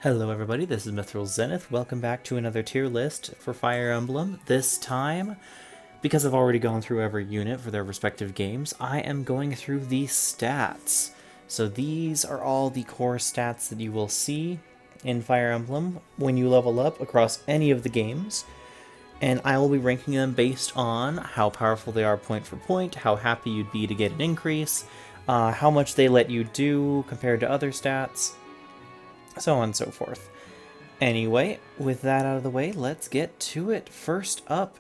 Hello everybody, this is Mithril Zenith. Welcome back to another tier list for Fire Emblem. This time, because I've already gone through every unit for their respective games, I am going through the stats. So these are all the core stats that you will see in Fire Emblem when you level up across any of the games. And I will be ranking them based on how powerful they are point for point, how happy you'd be to get an increase, how much they let you do compared to other stats, so on and so forth. Anyway, with that out of the way, let's get to it. First up,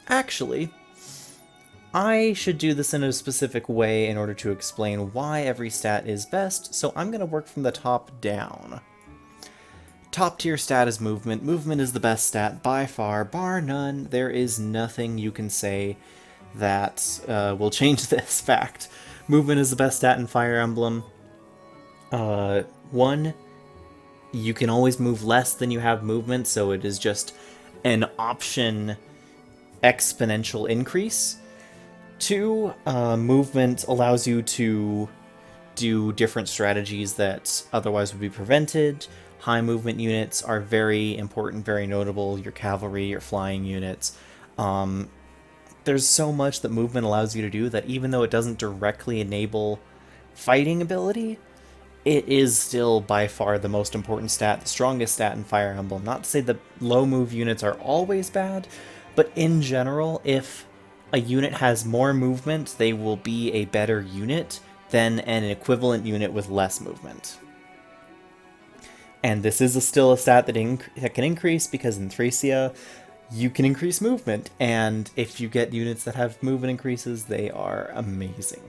Actually, I should do this in a specific way in order to explain why every stat is best, so I'm going to work from the top down. Top tier stat is movement. Movement is the best stat by far, bar none. There is nothing you can say that will change this fact. Movement is the best stat in Fire Emblem. One, you can always move less than you have movement, so it is just an option exponential increase. Two, movement allows you to do different strategies that otherwise would be prevented. High movement units are very important, very notable. Your cavalry, your flying units. There's so much that movement allows you to do that even though it doesn't directly enable fighting ability, it is still by far the most important stat, the strongest stat in Fire Emblem. Not to say that low move units are always bad, but in general, if a unit has more movement, they will be a better unit than an equivalent unit with less movement. And this is still a stat that can increase because in Thracia, you can increase movement, and if you get units that have movement increases, they are amazing.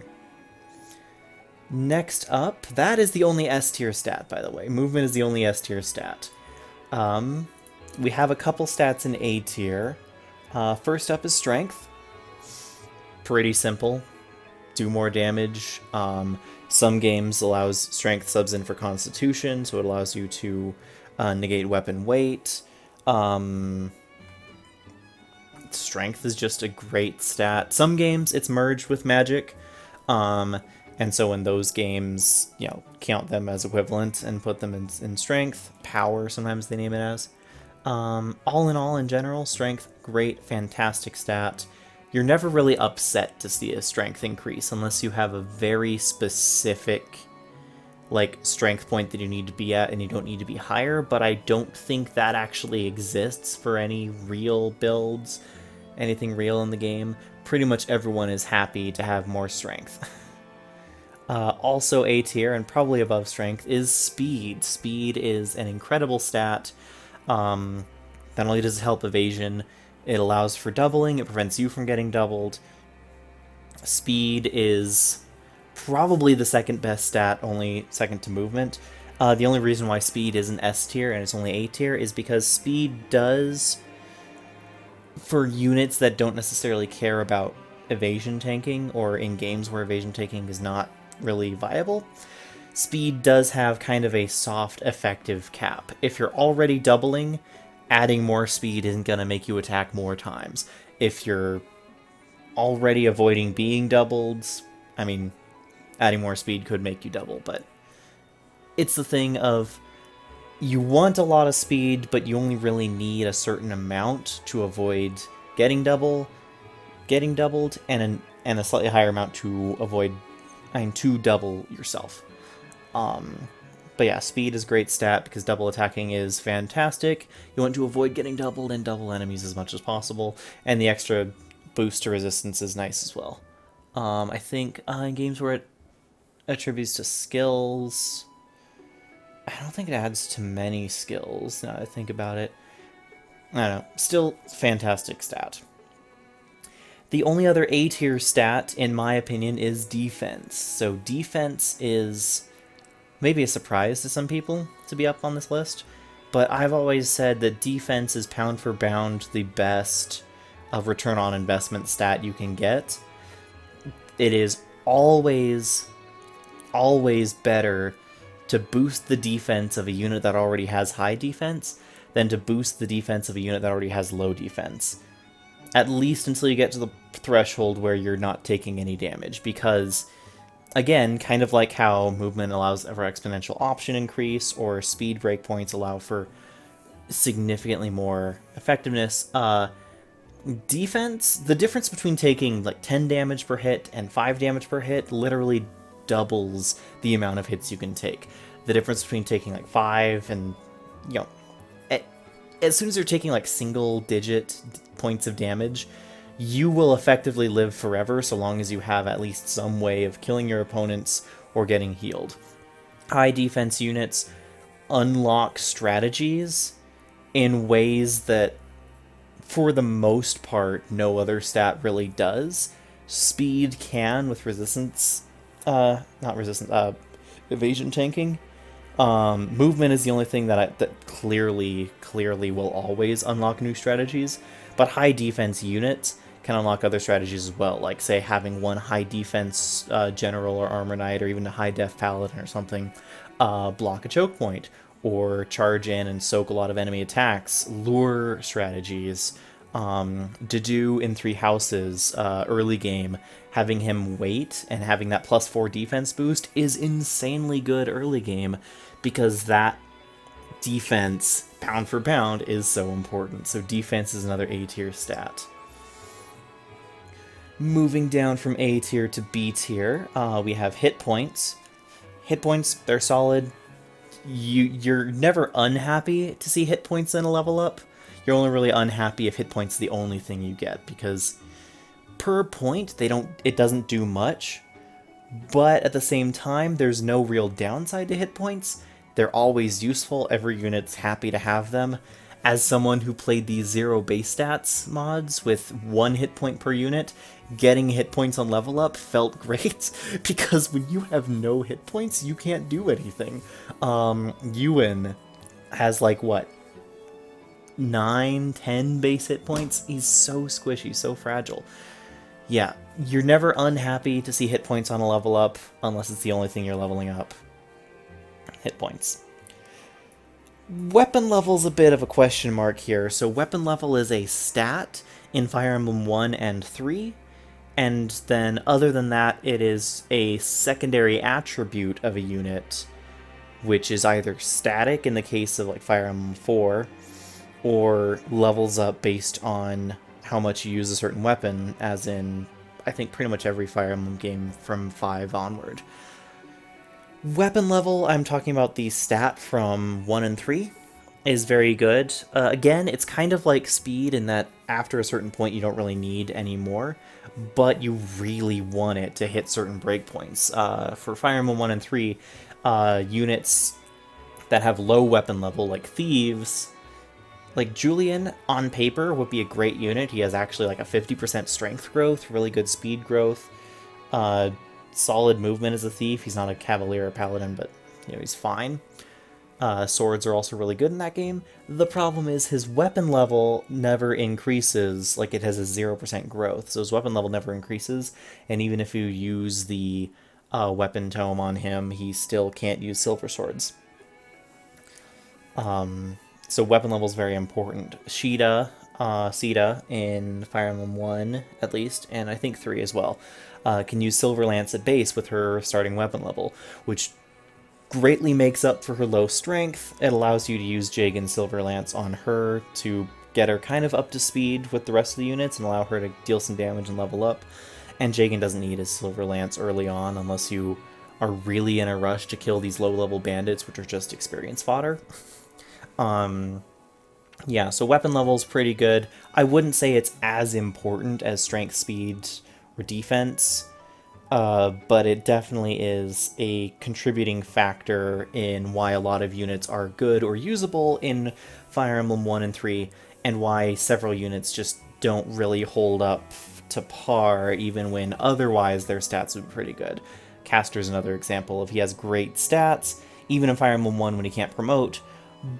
Next up, that is the only S tier stat, by the way. Movement is the only S tier stat. We have a couple stats in A tier. First up is strength. Pretty simple. Do more damage. Some games allows strength subs in for constitution, so it allows you to negate weapon weight. Strength is just a great stat. Some games it's merged with magic. And so in those games, count them as equivalent and put them in strength. Power, sometimes they name it as. All in all, in general, strength, great, fantastic stat. You're never really upset to see a strength increase unless you have a very specific, strength point that you need to be at and you don't need to be higher, but I don't think that actually exists for any real builds, anything real in the game. Pretty much everyone is happy to have more strength. Also A tier, and probably above strength, is speed. Speed is an incredible stat. Not only does it help evasion, it allows for doubling, it prevents you from getting doubled. Speed is probably the second best stat, only second to movement. The only reason why speed isn't S tier and it's only A tier is because speed does, for units that don't necessarily care about evasion tanking, or in games where evasion tanking is not really viable, speed does have kind of a soft effective cap. If you're already doubling, adding more speed isn't going to make you attack more times. If you're already avoiding being doubled, I mean, adding more speed could make you double, but it's the thing of you want a lot of speed, but you only really need a certain amount to avoid getting doubled, and a slightly higher amount to avoid to double yourself. But yeah, speed is a great stat because double attacking is fantastic. You want to avoid getting doubled and double enemies as much as possible, and the extra boost to resistance is nice as well. I think in games where it attributes to skills, I don't think it adds to many skills now that I think about it. I don't know, still fantastic stat. The only other A tier stat, in my opinion, is defense. So defense is maybe a surprise to some people to be up on this list, but I've always said that defense is pound for pound the best return on investment stat you can get. It is always better to boost the defense of a unit that already has high defense than to boost the defense of a unit that already has low defense. At least until you get to the threshold where you're not taking any damage, because Again, kind of like how movement allows for exponential option increase, or speed breakpoints allow for significantly more effectiveness. Defense, the difference between taking like 10 damage per hit and 5 damage per hit literally doubles the amount of hits you can take. The difference between taking like 5 and, you know, as soon as you're taking like single digit points of damage, you will effectively live forever so long as you have at least some way of killing your opponents or getting healed. High defense units unlock strategies in ways that, for the most part, no other stat really does. Speed can with resistance, not resistance, evasion tanking. Movement is the only thing that clearly will always unlock new strategies. But high defense units can unlock other strategies as well, like say having one high defense general or armor knight, or even a high def paladin or something, block a choke point, or charge in and soak a lot of enemy attacks. Lure strategies. Dedu in Three Houses, early game, having him wait and having that +4 defense boost is insanely good early game, because that defense, pound for pound, is so important. So defense is another A tier stat. Moving down from A tier to B tier, we have hit points. Hit points, they're solid. You're never unhappy to see hit points in a level up. You're only really unhappy if hit points are the only thing you get, because per point it doesn't do much, but at the same time there's no real downside to hit points. They're always useful, every unit's happy to have them. As someone who played these 0 base stats mods with 1 hit point per unit, getting hit points on level up felt great, because when you have no hit points, you can't do anything. Ewan has like, what, 9, 10 base hit points? He's so squishy, so fragile. Yeah, you're never unhappy to see hit points on a level up, unless it's the only thing you're leveling up. Hit points. Weapon level's a bit of a question mark here. So weapon level is a stat in Fire Emblem 1 and 3, and then other than that, it is a secondary attribute of a unit, which is either static in the case of like Fire Emblem 4, or levels up based on how much you use a certain weapon, as in, I think, pretty much every Fire Emblem game from 5 onward. Weapon level, I'm talking about the stat from 1 and 3, is very good. Again, it's kind of like speed in that after a certain point you don't really need any more, but you really want it to hit certain breakpoints. For Fire Emblem 1 and 3, units that have low weapon level, like thieves, like Julian, on paper, would be a great unit. He has actually like a 50% strength growth, really good speed growth, solid movement as a thief. He's not a cavalier or paladin, but you know, he's fine. Swords are also really good in that game. The problem is his weapon level never increases, like it has a 0% growth, so his weapon level never increases, and even if you use the weapon tome on him, he still can't use silver swords. So weapon level is very important. Sita in Fire Emblem 1, at least, and I think 3 as well, can use Silver Lance at base with her starting weapon level, which greatly makes up for her low strength. It allows you to use Jagan's Silver Lance on her to get her kind of up to speed with the rest of the units and allow her to deal some damage and level up. And Jagan doesn't need his Silver Lance early on unless you are really in a rush to kill these low-level bandits, which are just experience fodder. Yeah, so weapon level's pretty good. I wouldn't say it's as important as strength, speed, or defense, but it definitely is a contributing factor in why a lot of units are good or usable in Fire Emblem 1 and 3, and why several units just don't really hold up to par, even when otherwise their stats would be pretty good. Castor's another example of he has great stats, even in Fire Emblem 1 when he can't promote,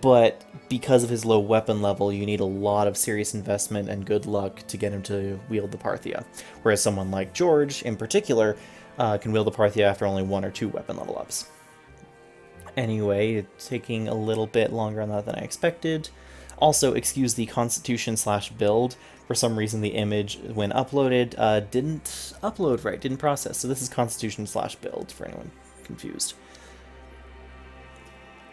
but because of his low weapon level, you need a lot of serious investment and good luck to get him to wield the Parthia. Whereas someone like George, in particular, can wield the Parthia after only 1 or 2 weapon level ups. Anyway, taking a little bit longer on that than I expected. Also, excuse the constitution/build. For some reason, the image, when uploaded, didn't upload right, didn't process. So this is constitution/build, for anyone confused.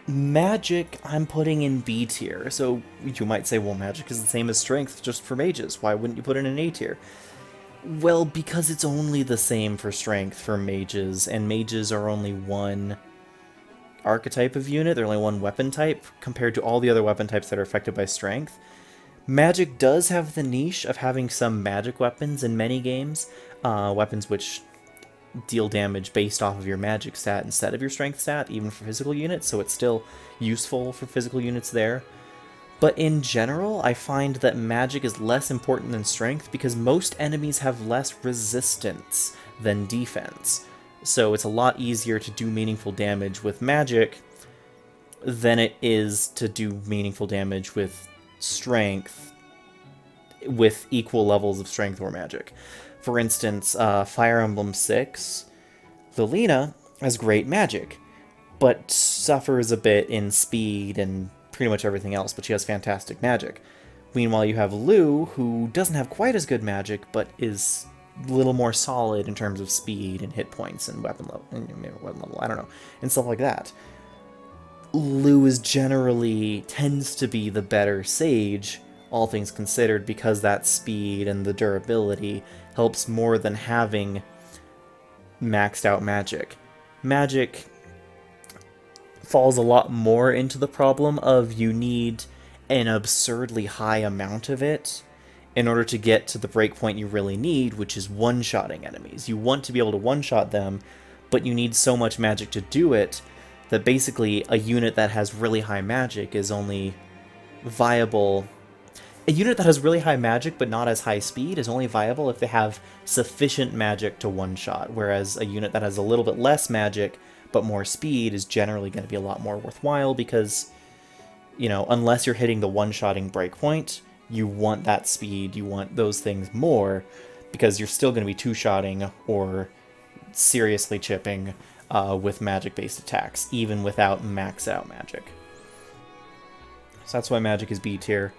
Magic, I'm putting in B tier. So you might say, well, magic is the same as strength just for mages. Why wouldn't you put it in A tier? Well, because it's only the same for strength for mages, and mages are only one archetype of unit. They're only one weapon type compared to all the other weapon types that are affected by strength. Magic does have the niche of having some magic weapons in many games, weapons which deal damage based off of your magic stat instead of your strength stat, even for physical units, so it's still useful for physical units there. But in general, I find that magic is less important than strength because most enemies have less resistance than defense. So it's a lot easier to do meaningful damage with magic than it is to do meaningful damage with strength with equal levels of strength or magic. For instance, Fire Emblem 6, Lilina has great magic, but suffers a bit in speed and pretty much everything else, but she has fantastic magic. Meanwhile, you have Lou, who doesn't have quite as good magic, but is a little more solid in terms of speed and hit points and weapon level, I don't know, and stuff like that. Lou is generally tends to be the better sage, all things considered, because that speed and the durability helps more than having maxed out magic. Magic falls a lot more into the problem of you need an absurdly high amount of it in order to get to the breakpoint you really need, which is one-shotting enemies. You want to be able to one-shot them, but you need so much magic to do it that basically a unit that has really high magic is only viable. A unit that has really high magic but not as high speed is only viable if they have sufficient magic to one-shot, whereas a unit that has a little bit less magic but more speed is generally going to be a lot more worthwhile because, you know, unless you're hitting the one-shotting breakpoint, you want that speed, you want those things more, because you're still going to be two-shotting or seriously chipping with magic-based attacks, even without max-out magic. So that's why magic is B tier.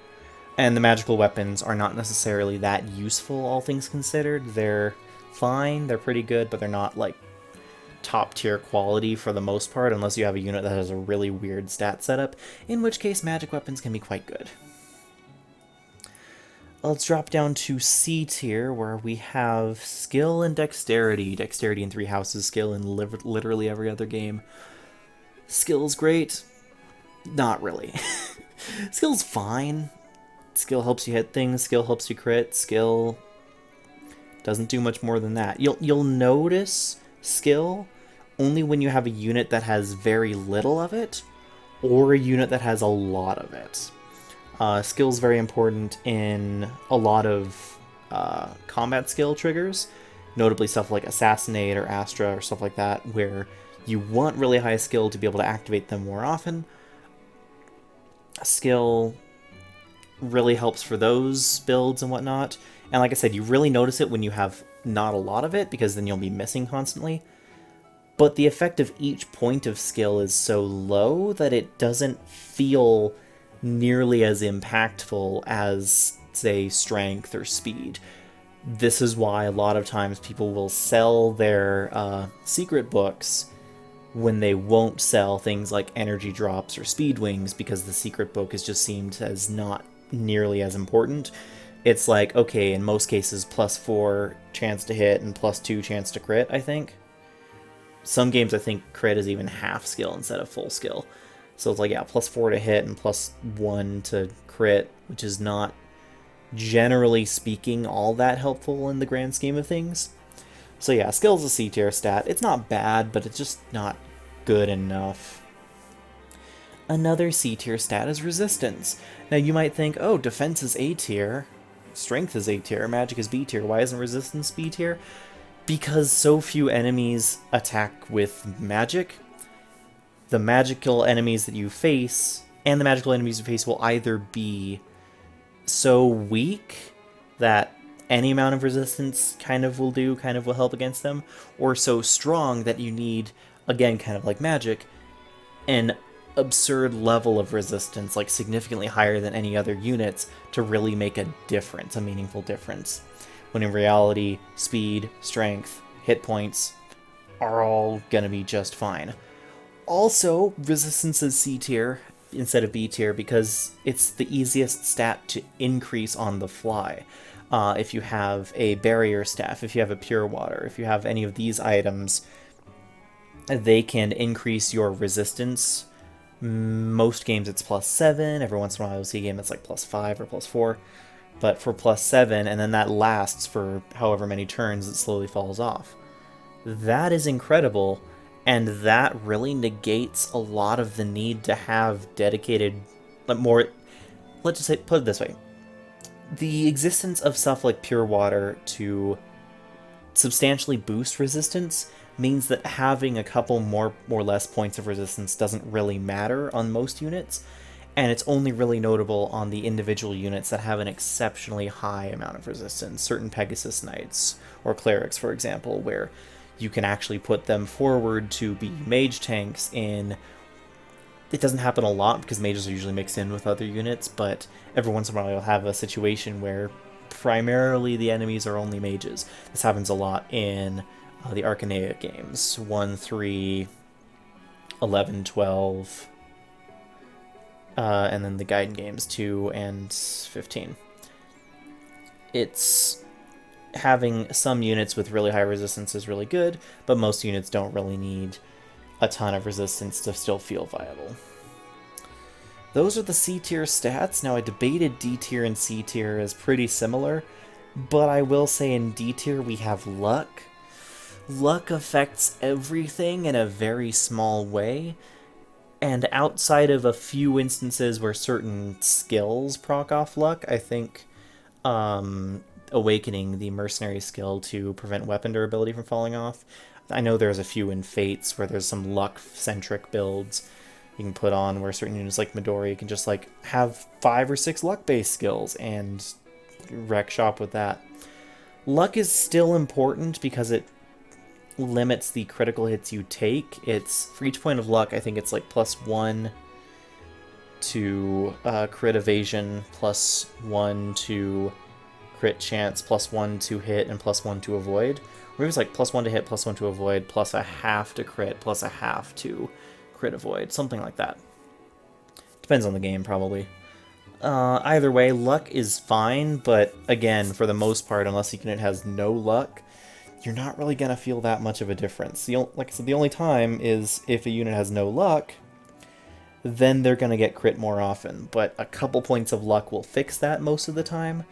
And the magical weapons are not necessarily that useful, all things considered. They're fine, they're pretty good, but they're not, like, top-tier quality for the most part, unless you have a unit that has a really weird stat setup, in which case magic weapons can be quite good. Let's drop down to C tier, where we have skill and dexterity. Dexterity in 3 houses, skill in literally every other game. Skill's great? Not really. Skill's fine. Skill helps you hit things, skill helps you crit, skill doesn't do much more than that. You'll notice skill only when you have a unit that has very little of it, or a unit that has a lot of it. Skill's very important in a lot of combat skill triggers, notably stuff like Assassinate or Astra or stuff like that, where you want really high skill to be able to activate them more often. Skill really helps for those builds and whatnot, and like I said, you really notice it when you have not a lot of it, because then you'll be missing constantly. But the effect of each point of skill is so low that it doesn't feel nearly as impactful as, say, strength or speed. This is why a lot of times people will sell their secret books when they won't sell things like energy drops or speed wings, because the secret book is just seemed as not nearly as important. It's like, okay, in most cases, +4 chance to hit and +2 chance to crit, I think. Some games, I think, crit is even half skill instead of full skill. So it's like, yeah, +4 to hit and +1 to crit, which is not, generally speaking, all that helpful in the grand scheme of things. So yeah, skill's a C tier stat. It's not bad, but it's just not good enough. Another C tier stat is resistance. Now you might think, oh, defense is A tier, strength is A tier, magic is B tier. Why isn't resistance B tier? Because so few enemies attack with magic. The magical enemies that you face, and the magical enemies you face, will either be so weak that any amount of resistance kind of will do, kind of will help against them, or so strong that you need, again, kind of like magic, an absurd level of resistance, like significantly higher than any other units, to really make a difference, a meaningful difference. When in reality, speed, strength, hit points are all gonna be just fine. Also, resistance is C tier instead of B tier because it's the easiest stat to increase on the fly. If you have a barrier staff, if you have a pure water, if you have any of these items, they can increase your resistance. Most games it's +7. Every once in a while you'll see a game that's like +5 or +4. But for +7, and then that lasts for however many turns, it slowly falls off. That is incredible, and that really negates a lot of the need to have dedicated, more, let's just say, put it this way. The existence of stuff like pure water to substantially boost resistance means that having a couple more or less points of resistance doesn't really matter on most units, and it's only really notable on the individual units that have an exceptionally high amount of resistance. Certain Pegasus Knights, or Clerics, for example, where you can actually put them forward to be mage tanks in... It doesn't happen a lot because mages are usually mixed in with other units, but every once in a while you'll have a situation where primarily the enemies are only mages. This happens a lot in the Arcanea games, 1, 3, 11, 12, and then the Gaiden games, 2 and 15. It's... having some units with really high resistance is really good, but most units don't really need a ton of resistance to still feel viable. Those are the C tier stats. Now, I debated D tier and C tier as pretty similar, but I will say in D tier we have luck. Luck affects everything in a very small way, and outside of a few instances where certain skills proc off luck, I think Awakening, the mercenary skill to prevent weapon durability from falling off, I know there's a few in Fates where there's some luck-centric builds you can put on where certain units like Midori can just like have 5 or 6 luck-based skills and wreck shop with that. Luck is still important because it limits the critical hits you take. It's, for each point of luck, I think it's like +1 to crit evasion, +1 to crit chance, +1 to hit, and +1 to avoid. Or maybe it's like +1 to hit, +1 to avoid, +0.5 to crit, +0.5 to crit avoid, something like that. Depends on the game, probably. Either way, luck is fine, but again, for the most part, unless the unit has no luck, you're not really going to feel that much of a difference. Like I said, the only time is if a unit has no luck, then they're going to get crit more often, but a couple points of luck will fix that most of the time.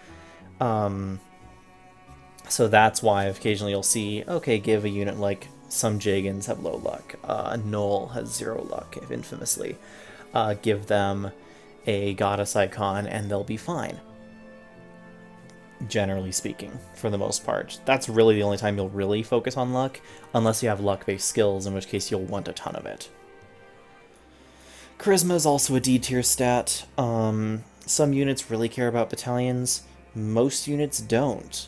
So that's why occasionally you'll see, okay, give a unit like some Jagans have low luck, Null has 0 luck, infamously. Give them a Goddess Icon and they'll be fine. Generally speaking, for the most part. That's really the only time you'll really focus on luck, unless you have luck-based skills, in which case you'll want a ton of it. Charisma is also a D tier stat. Some units really care about battalions. Most units don't.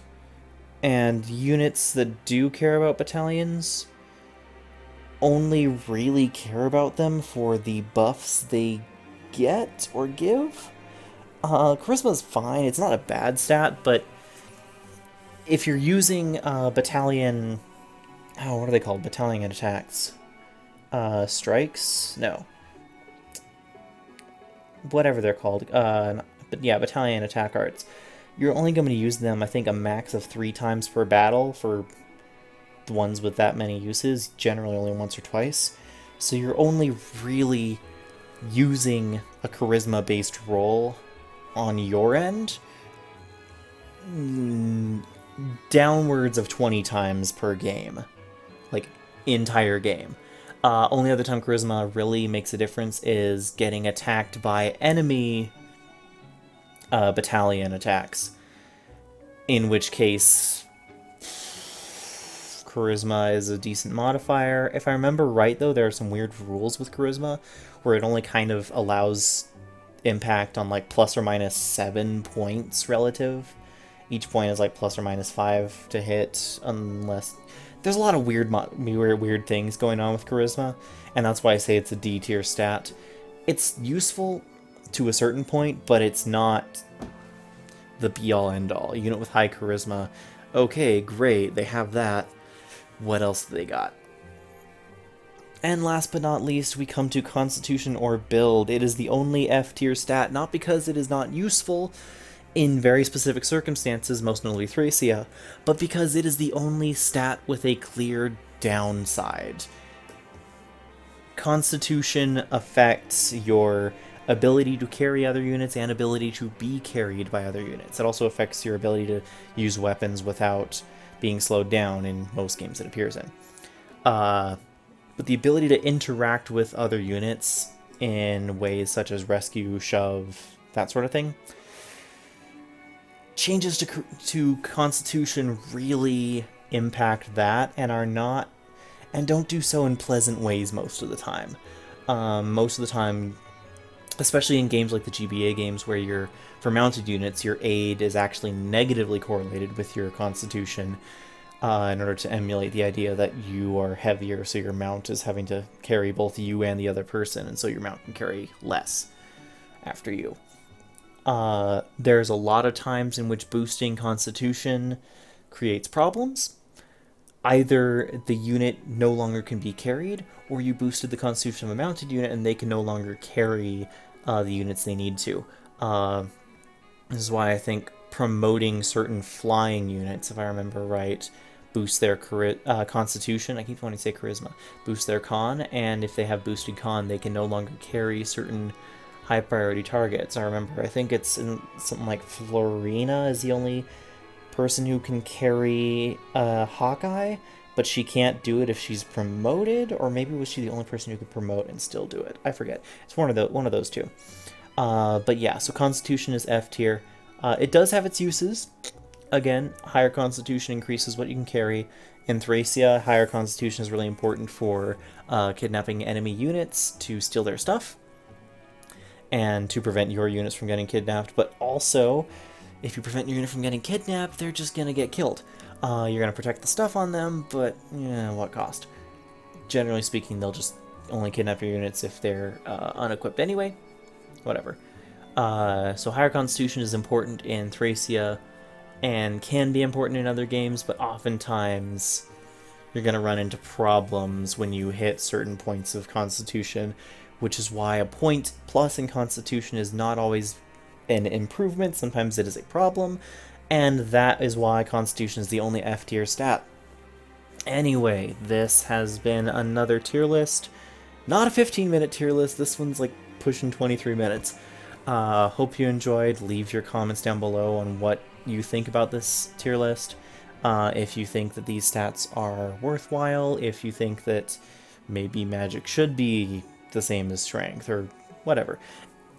And units that do care about battalions only really care about them for the buffs they get or give. Charisma's fine, it's not a bad stat, but if you're using battalion... Oh, what are they called? Battalion attacks. Strikes? No. Whatever they're called. But yeah, battalion attack arts. You're only going to use them, I think, a max of 3 times per battle for the ones with that many uses, generally only once or twice. So you're only really using a charisma-based roll on your end downwards of 20 times per game. Like, entire game. Only other time charisma really makes a difference is getting attacked by enemy battalion attacks, in which case charisma is a decent modifier. If I remember right, though, there are some weird rules with charisma where it only kind of allows impact on like ±7 points relative. Each point is like ±5 to hit, unless there's a lot of weird things going on with charisma, and that's why I say it's a D tier stat. It's useful to a certain point, but it's not the be-all end-all. A unit with high charisma, okay, great, they have that. What else do they got? And last but not least, we come to Constitution or Build. It is the only F tier stat, not because it is not useful in very specific circumstances, most notably Thracia, but because it is the only stat with a clear downside. Constitution affects your ability to carry other units and ability to be carried by other units. It also affects your ability to use weapons without being slowed down in most games it appears in. But the ability to interact with other units in ways such as rescue, shove, that sort of thing, changes to Constitution really impact that and don't do so in pleasant ways most of the time. Most of the time, especially in games like the GBA games where for mounted units, your aid is actually negatively correlated with your Constitution, in order to emulate the idea that you are heavier, so your mount is having to carry both you and the other person, and so your mount can carry less after you. There's a lot of times in which boosting Constitution creates problems. Either the unit no longer can be carried, or you boosted the Constitution of a mounted unit and they can no longer carry the units they need to. This is why I think promoting certain flying units, if I remember right, boost their Constitution. I keep wanting to say charisma. Boost their con, and if they have boosted con, they can no longer carry certain high priority targets. I think it's something like Florina is the only person who can carry Hawkeye, but she can't do it if she's promoted, or maybe was she the only person who could promote and still do it? I forget. It's one of those two. But yeah, so Constitution is F tier. It does have its uses. Again, higher Constitution increases what you can carry. In Thracia, higher Constitution is really important for kidnapping enemy units to steal their stuff and to prevent your units from getting kidnapped. But also, if you prevent your unit from getting kidnapped, they're just going to get killed. You're going to protect the stuff on them, but what cost? Generally speaking, they'll just only kidnap your units if they're unequipped anyway. Whatever. So higher Constitution is important in Thracia and can be important in other games, but oftentimes you're going to run into problems when you hit certain points of Constitution, which is why a point plus in Constitution is not always an improvement. Sometimes it is a problem, and that is why Constitution is the only F tier stat. Anyway, this has been another tier list. Not a 15-minute tier list. This one's like pushing 23 minutes. Hope you enjoyed. Leave your comments down below on what you think about this tier list. If you think that these stats are worthwhile, if you think that maybe magic should be the same as strength, or whatever.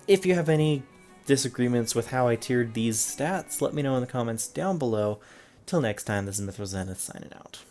If you have any disagreements with how I tiered these stats, let me know in the comments down below. Till next time, this is Mythros Zenith signing out.